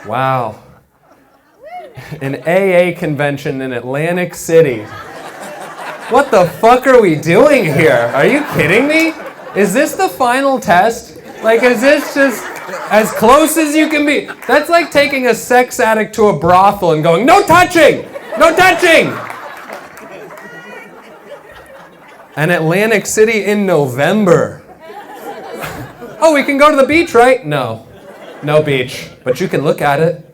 Wow. An AA convention in Atlantic City. What the fuck are we doing here? Are you kidding me? Is this the final test? Like, is this just as close as you can be? That's like taking a sex addict to a brothel and going, no touching! No touching! And Atlantic City in November. Oh, we can go to the beach, right? No. No beach. But you can look at it.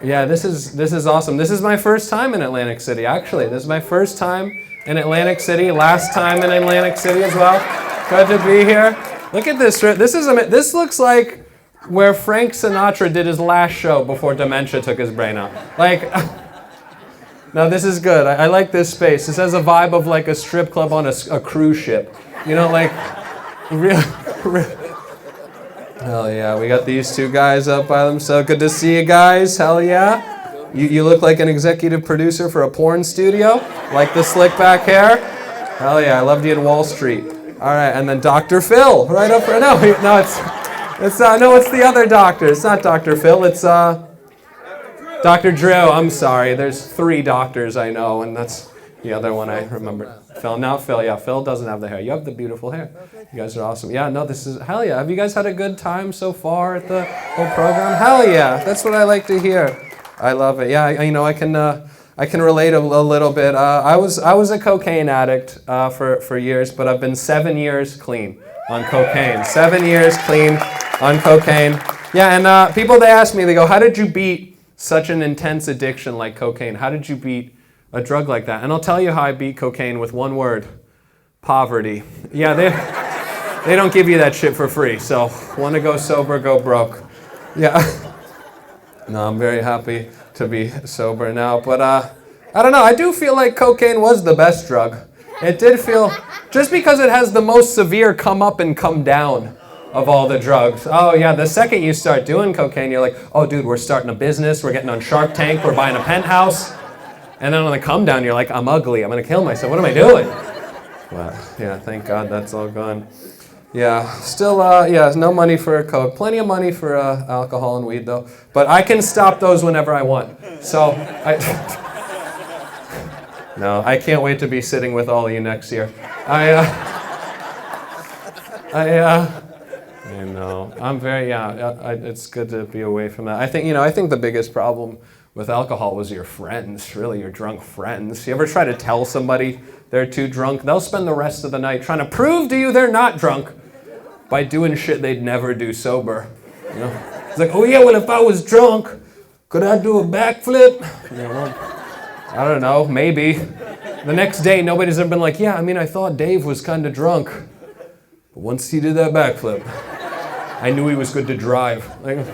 Yeah, this is awesome. This is my first time in Atlantic City, actually. This is my first time in Atlantic City, last time in Atlantic City as well. Good to be here. Look at this. This looks like where Frank Sinatra did his last show before dementia took his brain out. Like, no, this is good. I like this space. This has a vibe of like a strip club on a cruise ship. You know, like, real. Hell yeah, we got these two guys up by themselves. Good to see you guys, hell yeah. You look like an executive producer for a porn studio. Like the slick back hair. Hell yeah, I loved you in Wall Street. All right, and then Dr. Phil, right up front. No, it's the other doctor. It's not Dr. Phil, it's Dr. Drew. I'm sorry, there's 3 doctors I know, and that's the other one I remember. Phil, yeah, Phil doesn't have the hair. You have the beautiful hair. You guys are awesome. Yeah, no, this is, hell yeah. Have you guys had a good time so far at the whole program? Hell yeah, that's what I like to hear. I love it. Yeah, I can relate a little bit. I was a cocaine addict for years, but I've been 7 years clean on cocaine. 7 years clean on cocaine. Yeah, and people, they ask me, they go, how did you beat such an intense addiction like cocaine? How did you beat a drug like that? And I'll tell you how I beat cocaine with one word: poverty. Yeah, they don't give you that shit for free. So, want to go sober, go broke. Yeah. No, I'm very happy to be sober now. But I don't know. I do feel like cocaine was the best drug. It did feel, just because it has the most severe come up and come down of all the drugs. Oh yeah, the second you start doing cocaine, you're like, oh dude, we're starting a business. We're getting on Shark Tank. We're buying a penthouse. And then on the come down, you're like, I'm ugly. I'm going to kill myself. What am I doing? But yeah, thank God that's all gone. Yeah, still, no money for coke. Plenty of money for alcohol and weed, though. But I can stop those whenever I want. So, no, I can't wait to be sitting with all of you next year. I know. I'm very, it's good to be away from that. I think the biggest problem with alcohol was your friends, really, your drunk friends. You ever try to tell somebody they're too drunk? They'll spend the rest of the night trying to prove to you they're not drunk by doing shit they'd never do sober. You know? It's like, oh yeah, well if I was drunk, could I do a backflip? You know, I don't know, maybe. The next day, nobody's ever been like, yeah, I thought Dave was kind of drunk. But once he did that backflip, I knew he was good to drive. Like,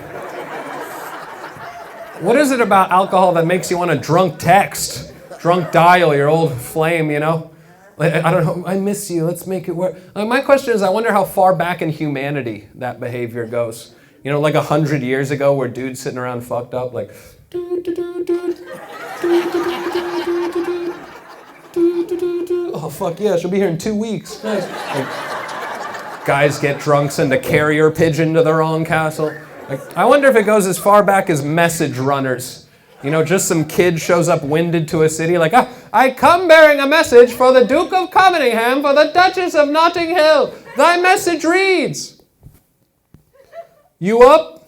what is it about alcohol that makes you want to drunk text? Drunk dial your old flame, you know? Like, I don't know, I miss you, let's make it work. My question is, I wonder how far back in humanity that behavior goes. You know, like 100 years ago where dudes sitting around fucked up, like, oh fuck yeah, she'll be here in 2 weeks. Nice. Like, guys get drunk, send a carrier pigeon to the wrong castle. Like, I wonder if it goes as far back as message runners. You know, just some kid shows up winded to a city like, I come bearing a message for the Duke of Commingham for the Duchess of Notting Hill. Thy message reads. You up?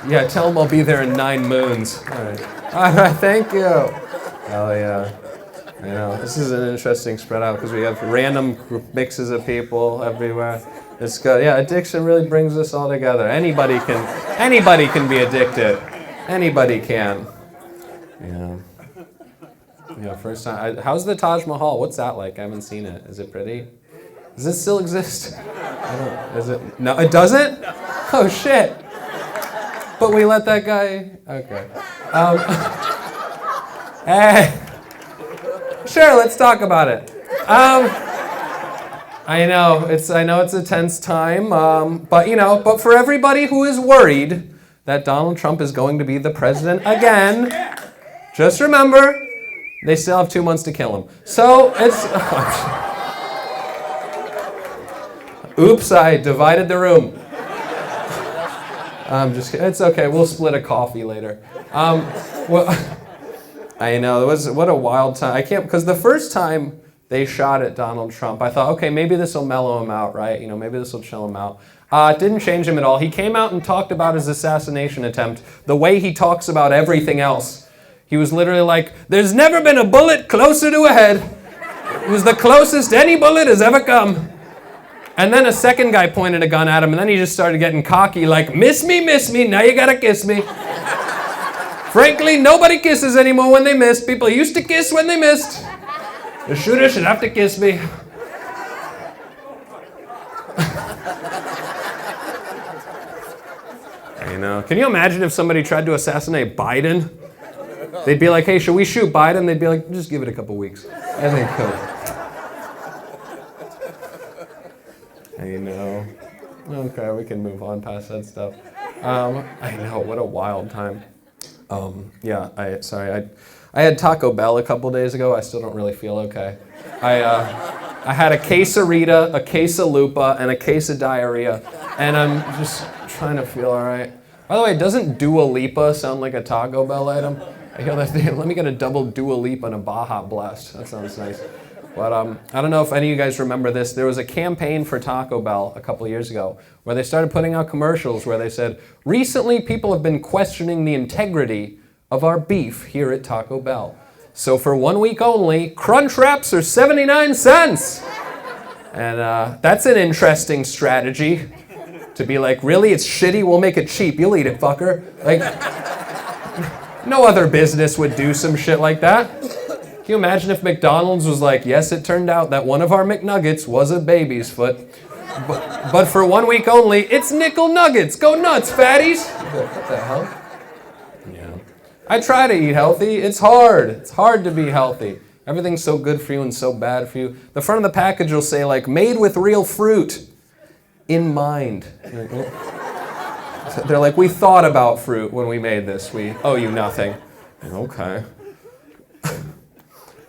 Yeah, tell him I'll be there in 9 moons. All right, thank you. Hell yeah. I know, this is an interesting spread out because we have random mixes of people everywhere. It's good. Yeah, addiction really brings us all together. Anybody can be addicted. Anybody can. Yeah. Yeah, first time. How's the Taj Mahal? What's that like? I haven't seen it. Is it pretty? Does it still exist? Is it? No, it doesn't? Oh, shit. But we let that guy... Okay. Sure, let's talk about it. I know it's a tense time, but for everybody who is worried that Donald Trump is going to be the president again, just remember, they still have 2 months to kill him. So it's... Oops, I divided the room. I'm just kidding. It's okay. We'll split a coffee later. Well, I know. What a wild time. I can't, because the first time they shot at Donald Trump, I thought, okay, maybe this will mellow him out, right? Maybe this will chill him out. It didn't change him at all. He came out and talked about his assassination attempt the way he talks about everything else. He was literally like, there's never been a bullet closer to a head. It was the closest any bullet has ever come. And then a second guy pointed a gun at him, and then he just started getting cocky, like, miss me, now you gotta kiss me. Frankly, nobody kisses anymore when they miss. People used to kiss when they missed. The shooter should have to kiss me. Can you imagine if somebody tried to assassinate Biden? They'd be like, hey, should we shoot Biden? They'd be like, just give it a couple weeks. And they'd kill him. Okay, we can move on past that stuff. I know, what a wild time. I had Taco Bell a couple days ago. I still don't really feel okay. I had a quesarita, a quesalupa, and a case of diarrhea, and I'm just trying to feel all right. By the way, doesn't Dua Lipa sound like a Taco Bell item? I hear that. Let me get a double Dua Lipa and a Baja Blast. That sounds nice. But I don't know if any of you guys remember this. There was a campaign for Taco Bell a couple years ago where they started putting out commercials where they said, recently people have been questioning the integrity of our beef here at Taco Bell. So for 1 week only, Crunch Wraps are 79 cents. And that's an interesting strategy. To be like, really? It's shitty? We'll make it cheap. You'll eat it, fucker. Like, no other business would do some shit like that. Can you imagine if McDonald's was like, yes, it turned out that one of our McNuggets was a baby's foot. But for 1 week only, it's nickel nuggets. Go nuts, fatties. What the hell? Yeah. I try to eat healthy. It's hard. It's hard to be healthy. Everything's so good for you and so bad for you. The front of the package will say, like, made with real fruit. In mind. They're like, we thought about fruit when we made this. We owe you nothing. Okay.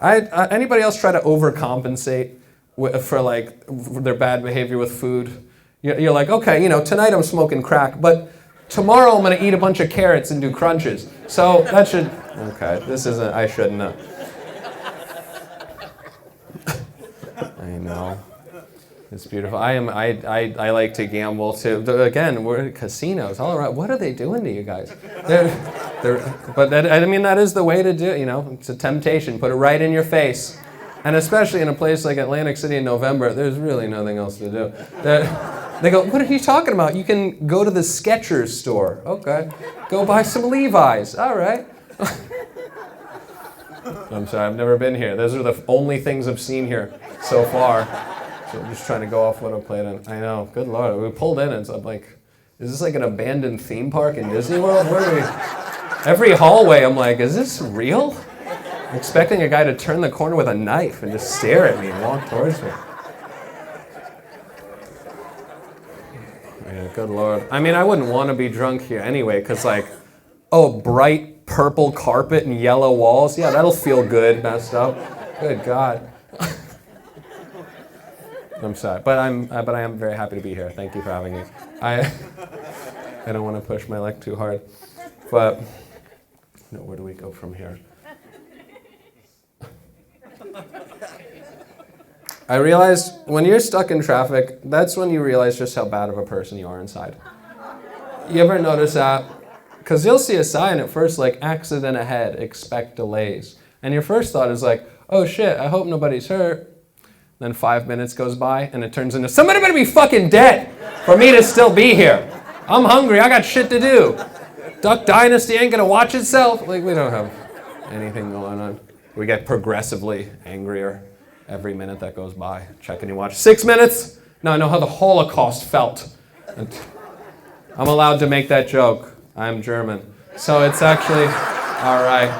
Anybody else try to overcompensate for like their bad behavior with food? You're like, okay, tonight I'm smoking crack, but tomorrow I'm going to eat a bunch of carrots and do crunches. So that should, okay, I shouldn't have. I know. It's beautiful. I like to gamble too. Again, we're at casinos all around. What are they doing to you guys? But that is the way to do it. It's a temptation. Put it right in your face, and especially in a place like Atlantic City in November, there's really nothing else to do. They go, what are you talking about? You can go to the Skechers store. Okay, go buy some Levi's. All right. I'm sorry, I've never been here. Those are the only things I've seen here so far. So I'm just trying to go off what I played on. I know, good Lord. We pulled in and so I'm like, is this like an abandoned theme park in Disney World? Where are we? Every hallway I'm like, is this real? I'm expecting a guy to turn the corner with a knife and just stare at me and walk towards me. Yeah, good Lord. I mean, I wouldn't want to be drunk here anyway, because like, bright purple carpet and yellow walls. Yeah, that'll feel good, messed up. Good God. I'm sorry, but I am very happy to be here. Thank you for having me. I don't want to push my luck too hard, but where do we go from here? I realized when you're stuck in traffic, that's when you realize just how bad of a person you are inside. You ever notice that? Because you'll see a sign at first like accident ahead, expect delays, and your first thought is like, oh shit, I hope nobody's hurt. Then 5 minutes goes by, and it turns into, somebody better be fucking dead for me to still be here. I'm hungry, I got shit to do. Duck Dynasty ain't gonna watch itself. Like, we don't have anything going on. We get progressively angrier every minute that goes by. Checking your watch. 6 minutes? Now I know how the Holocaust felt. And I'm allowed to make that joke. I'm German. So it's actually, all right.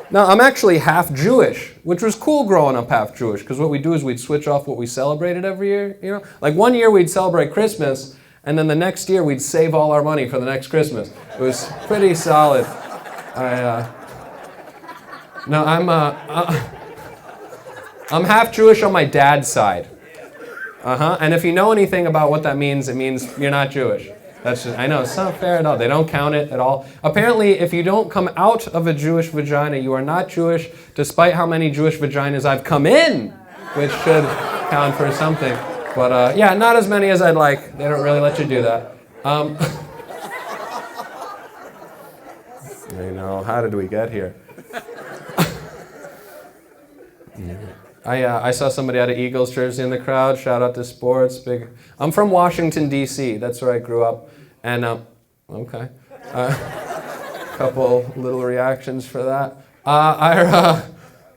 I'm actually half Jewish, which was cool growing up half Jewish, because what we do is we'd switch off what we celebrated every year, Like 1 year we'd celebrate Christmas, and then the next year we'd save all our money for the next Christmas. It was pretty solid. I'm half Jewish on my dad's side. And if you know anything about what that means, it means you're not Jewish. I know, it's not fair at all. They don't count it at all. Apparently, if you don't come out of a Jewish vagina, you are not Jewish, despite how many Jewish vaginas I've come in, which should count for something. But yeah, not as many as I'd like. They don't really let you do that. How did we get here? I saw somebody had an Eagles jersey in the crowd. Shout out to sports. I'm from Washington, D.C. That's where I grew up. And, okay. Couple little reactions for that.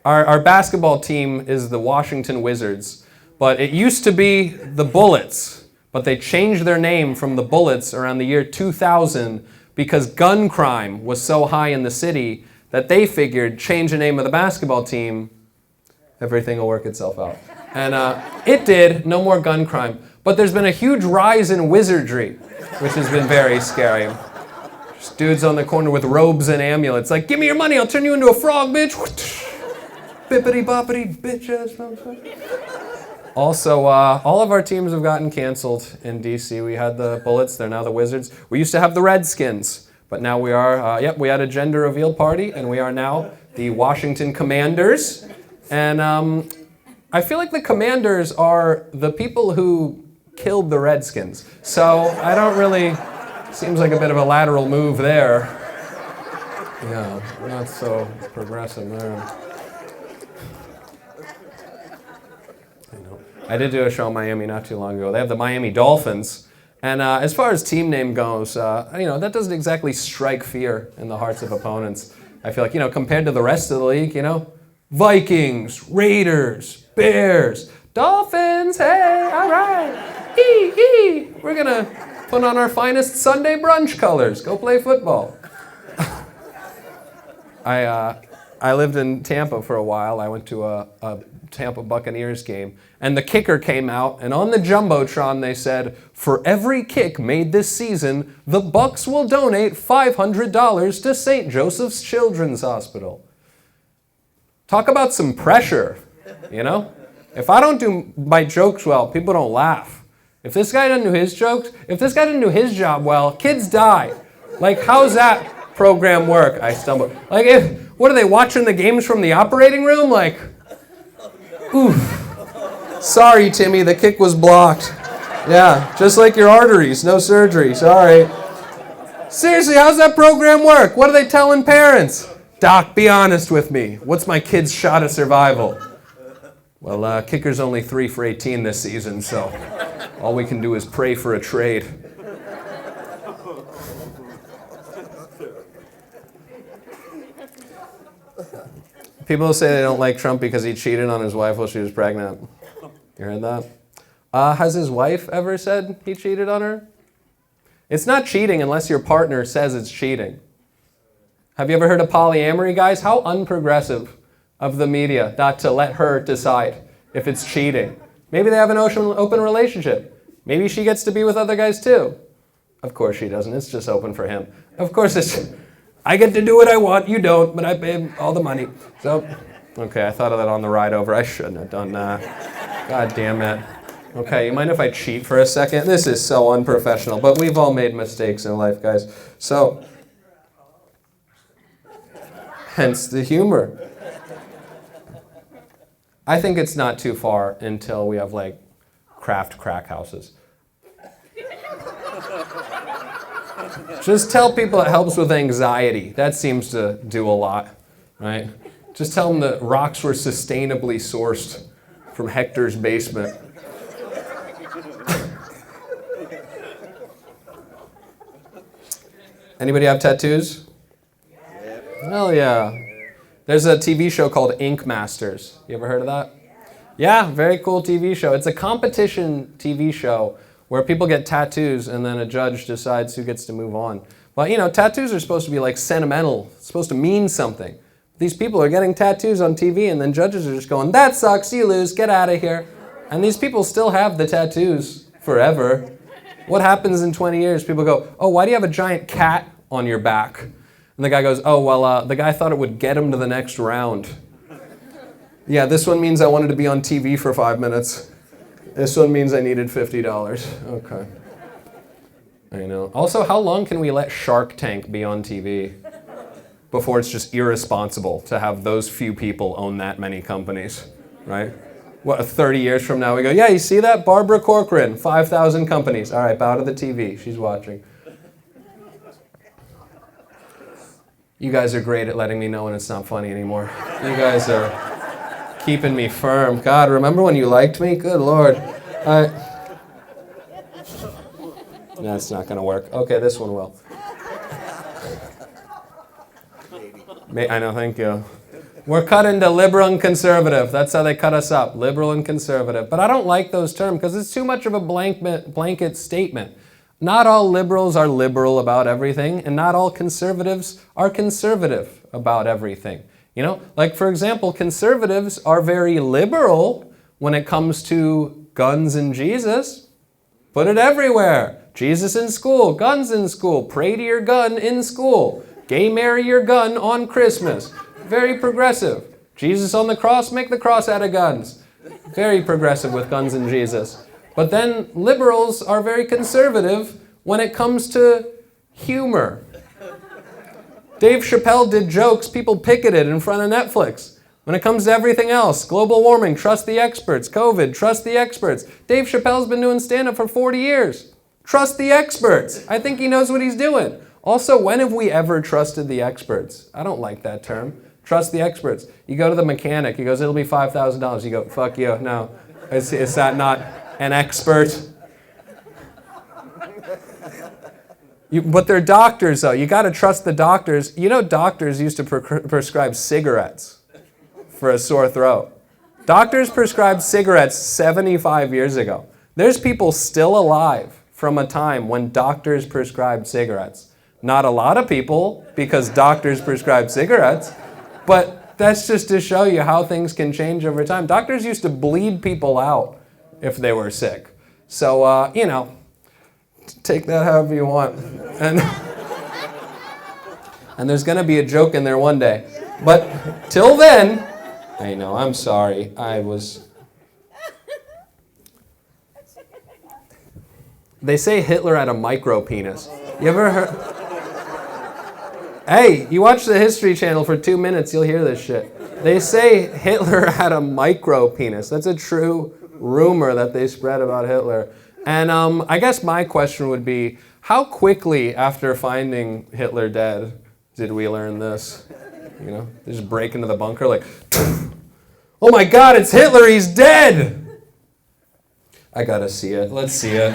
Our basketball team is the Washington Wizards. But it used to be the Bullets. But they changed their name from the Bullets around the year 2000 because gun crime was so high in the city that they figured change the name of the basketball team, everything will work itself out. And it did, no more gun crime. But there's been a huge rise in wizardry, which has been very scary. Just dudes on the corner with robes and amulets, like, give me your money, I'll turn you into a frog, bitch. Bippity boppity, bitch ass. Also, all of our teams have gotten canceled in DC. We had the Bullets, they're now the Wizards. We used to have the Redskins, but now we are, we had a gender reveal party, and we are now the Washington Commanders. And I feel like the Commanders are the people who killed the Redskins. So I don't really, seems like a bit of a lateral move there. Yeah, not so progressive there. I did do a show in Miami not too long ago. They have the Miami Dolphins. And as far as team name goes, that doesn't exactly strike fear in the hearts of opponents. I feel like, compared to the rest of the league, Vikings, Raiders, Bears, Dolphins, hey, all right. We're going to put on our finest Sunday brunch colors. Go play football. I lived in Tampa for a while. I went to a Tampa Buccaneers game, and the kicker came out, and on the Jumbotron they said, for every kick made this season, the Bucs will donate $500 to St. Joseph's Children's Hospital. Talk about some pressure, If I don't do my jokes well, people don't laugh. If this guy doesn't do his jokes, if this guy didn't do his job well, kids die. Like, how's that program work? I stumbled. Like, what are they watching the games from the operating room? Like, oof. Sorry, Timmy, the kick was blocked. Yeah, just like your arteries, no surgery, sorry. Seriously, how's that program work? What are they telling parents? Doc, be honest with me. What's my kid's shot of survival? Well, kicker's only 3 for 18 this season, so all we can do is pray for a trade. People say they don't like Trump because he cheated on his wife while she was pregnant. You heard that? Has his wife ever said he cheated on her? It's not cheating unless your partner says it's cheating. Have you ever heard of polyamory, guys? How unprogressive of the media not to let her decide if it's cheating. Maybe they have an open relationship. Maybe she gets to be with other guys too. Of course she doesn't. It's just open for him. Of course I get to do what I want. You don't, but I pay all the money. So, okay, I thought of that on the ride over. I shouldn't have done that. God damn it. Okay, you mind if I cheat for a second? This is so unprofessional, but we've all made mistakes in life, guys. So, hence the humor. I think it's not too far until we have, craft crack houses. Just tell people it helps with anxiety. That seems to do a lot, right? Just tell them that rocks were sustainably sourced from Hector's basement. Anybody have tattoos? Hell yeah. There's a TV show called Ink Masters. You ever heard of that? Yeah, very cool TV show. It's a competition TV show where people get tattoos and then a judge decides who gets to move on. But, tattoos are supposed to be sentimental. It's supposed to mean something. These people are getting tattoos on TV and then judges are just going, that sucks, you lose, get out of here. And these people still have the tattoos forever. What happens in 20 years? People go, oh, why do you have a giant cat on your back? And the guy goes, oh, well, the guy thought it would get him to the next round. Yeah, this one means I wanted to be on TV for 5 minutes. This one means I needed $50. Okay. I know. Also, how long can we let Shark Tank be on TV before it's just irresponsible to have those few people own that many companies, right? What, 30 years from now we go, yeah, you see that? Barbara Corcoran, 5,000 companies. All right, bow to the TV. She's watching. You guys are great at letting me know when it's not funny anymore. You guys are keeping me firm. God, remember when you liked me? Good Lord. That's not going to work. Okay, this one will. I know, thank you. We're cut into liberal and conservative. That's how they cut us up, liberal and conservative. But I don't like those terms because it's too much of a blanket statement. Not all liberals are liberal about everything, and not all conservatives are conservative about everything. You know, like for example, conservatives are very liberal when it comes to guns and Jesus. Put it everywhere. Jesus in school, guns in school, pray to your gun in school, gay marry your gun on Christmas. Very progressive. Jesus on the cross, make the cross out of guns. Very progressive with guns and Jesus. But then liberals are very conservative when it comes to humor. Dave Chappelle did jokes, people picketed in front of Netflix. When it comes to everything else, global warming, trust the experts. COVID, trust the experts. Dave Chappelle's been doing stand-up for 40 years. Trust the experts. I think he knows what he's doing. Also, when have we ever trusted the experts? I don't like that term. Trust the experts. You go to the mechanic, he goes, it'll be $5,000. You go, fuck you, no. Is that not an expert? But they're doctors, though. You got to trust the doctors. You know, doctors used to prescribe cigarettes for a sore throat. Doctors prescribed cigarettes 75 years ago. There's people still alive from a time when doctors prescribed cigarettes. Not a lot of people, because doctors prescribed cigarettes, but that's just to show you how things can change over time. Doctors used to bleed people out if they were sick. So, you know, take that however you want. And there's going to be a joke in there one day. But till then, I know, I'm sorry. They say Hitler had a micro penis. You ever heard? Hey, you watch the History Channel for 2 minutes, you'll hear this shit. They say Hitler had a micro penis. That's a true rumor that they spread about Hitler. And I guess my question would be, how quickly after finding Hitler dead did we learn this? You know, they just break into the bunker like, oh my God, it's Hitler, he's dead! I gotta see it, let's see it.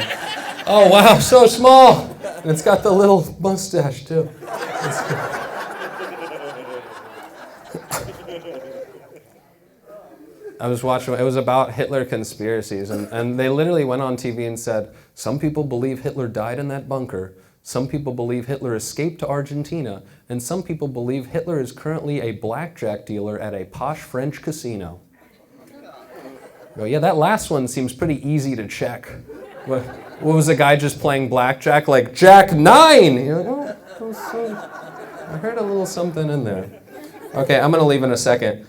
Oh wow, so small! And it's got the little mustache too. I was watching, it was about Hitler conspiracies, and they literally went on TV and said, some people believe Hitler died in that bunker, some people believe Hitler escaped to Argentina, and some people believe Hitler is currently a blackjack dealer at a posh French casino. Well, yeah, that last one seems pretty easy to check. What was the guy just playing blackjack? Like, Jack 9! You're like, oh, I heard a little something in there. Okay, I'm going to leave in a second.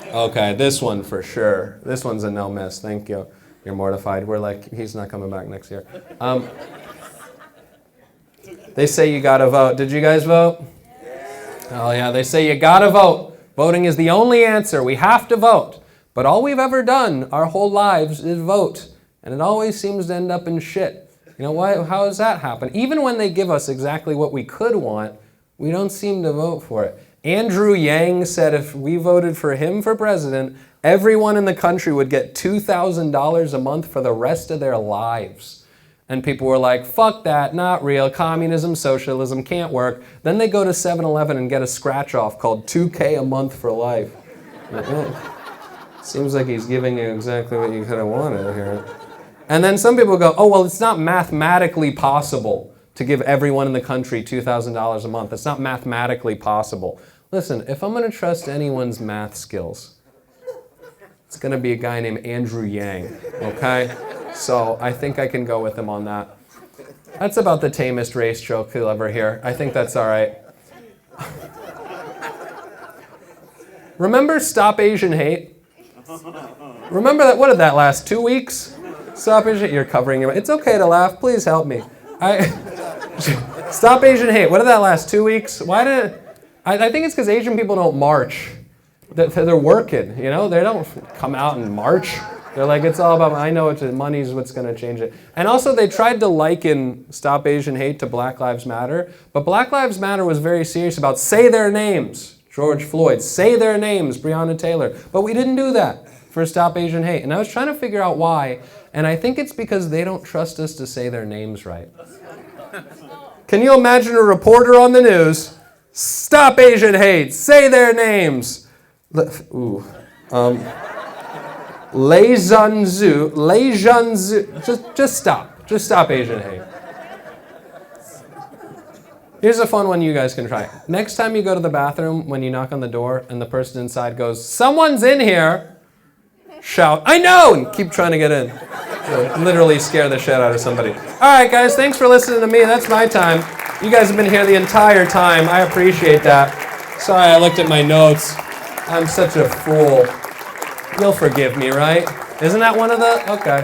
Okay, this one for sure. This one's a no miss. Thank you. You're mortified. We're like, he's not coming back next year. They say you gotta vote. Did you guys vote? Oh yeah, they say you gotta vote. Voting is the only answer. We have to vote. But all we've ever done our whole lives is vote. And it always seems to end up in shit. You know, how does that happen? Even when they give us exactly what we could want, we don't seem to vote for it. Andrew Yang said if we voted for him for president, everyone in the country would get $2,000 a month for the rest of their lives. And people were like, fuck that, not real, communism, socialism, can't work. Then they go to 7-Eleven and get a scratch-off called $2K a month for life. Seems like he's giving you exactly what you could have wanted here. And then some people go, oh, well, it's not mathematically possible to give everyone in the country $2,000 a month. It's not mathematically possible. Listen, if I'm going to trust anyone's math skills, it's going to be a guy named Andrew Yang, okay? So I think I can go with him on that. That's about the tamest race joke you'll ever hear. I think that's all right. Remember Stop Asian Hate? Remember that? What did that last? 2 weeks? Stop Asian hate. You're covering your. It's okay to laugh. Please help me. Stop Asian hate. What did that last? 2 weeks? Why did? I think it's because Asian people don't march. They're working. You know, they don't come out and march. They're like, it's all about. I know money's what's going to change it. And also, they tried to liken Stop Asian Hate to Black Lives Matter, but Black Lives Matter was very serious about say their names. George Floyd, say their names, Breonna Taylor. But we didn't do that for Stop Asian Hate. And I was trying to figure out why, and I think it's because they don't trust us to say their names right. Can you imagine a reporter on the news, Stop Asian Hate, say their names. Lei Zhanzu, just stop Asian hate. Here's a fun one you guys can try. Next time you go to the bathroom, when you knock on the door and the person inside goes, someone's in here, shout, I know, and keep trying to get in. Literally scare the shit out of somebody. All right, guys, thanks for listening to me. That's my time. You guys have been here the entire time. I appreciate that. Sorry I looked at my notes. I'm such a fool. You'll forgive me, right? Isn't that one of the? Okay.